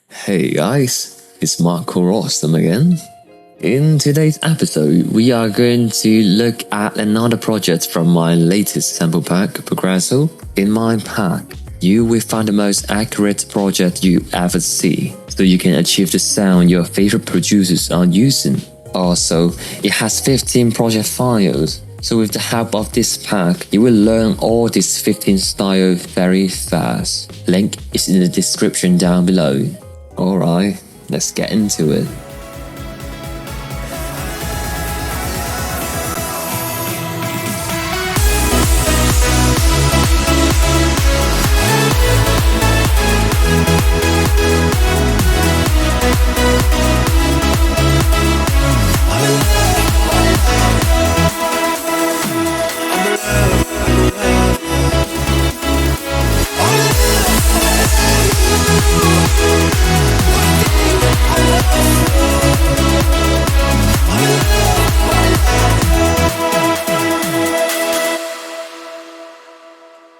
Hey guys, it's Rostam again. In today's episode, we are going to look at another project from my latest sample pack, Progresso. In my pack, you will find the most accurate project you ever see, so you can achieve the sound your favorite producers are using. Also, it has 15 project files, so with the help of this pack, you will learn all these 15 styles very fast. Link is in the description down below. Alright, let's get into it.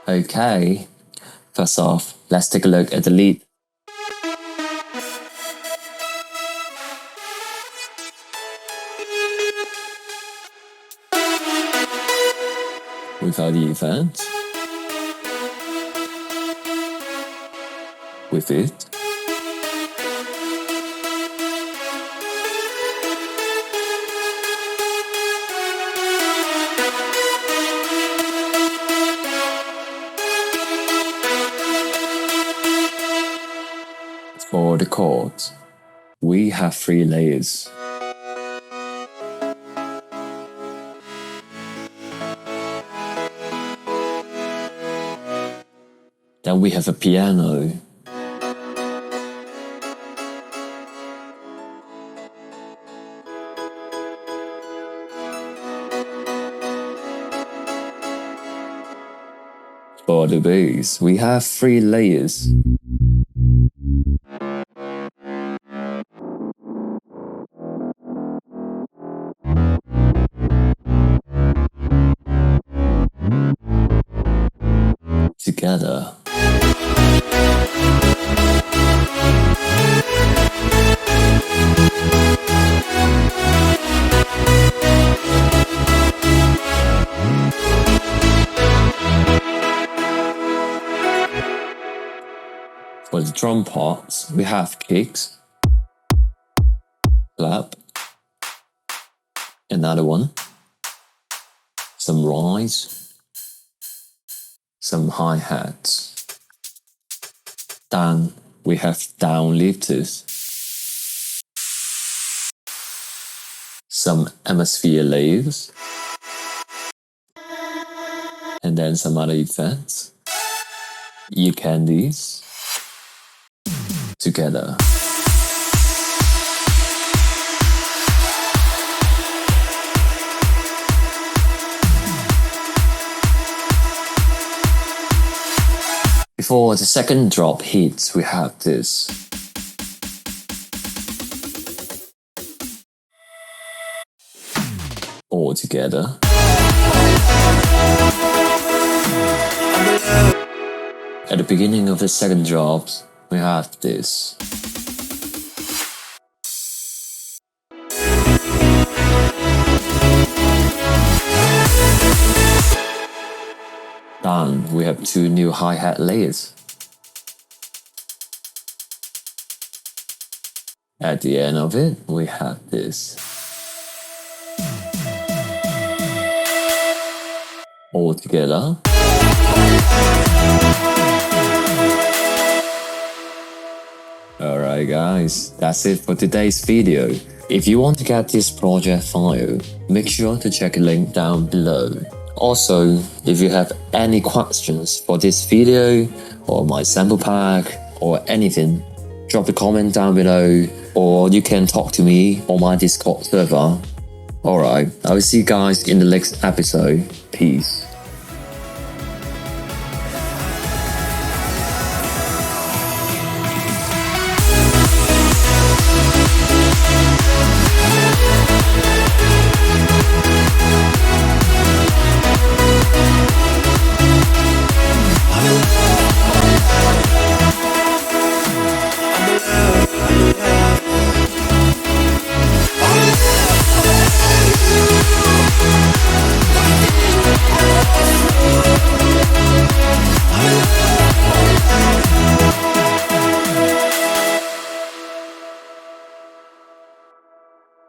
Okay, first off, let's take a look at the lead. Without the event. With it. For the chords, we have 3 layers. Then we have a piano. For the bass, we have 3 layers. Together. For the drum parts, we have kicks, clap, another one, some rise, some hi-hats. Then we have down lifters, some atmosphere layers, and then some other effects. You can these together. Before the second drop hits, we have this. All together. At the beginning of the second drop, we have this. Then we have 2 new hi-hat layers. At the end of it, we have this. All together. Alright guys, that's it for today's video. If you want to get this project file, make sure to check the link down below. Also, if you have any questions for this video, or my sample pack, or anything, drop a comment down below, or you can talk to me on my Discord server. Alright, I will see you guys in the next episode. Peace.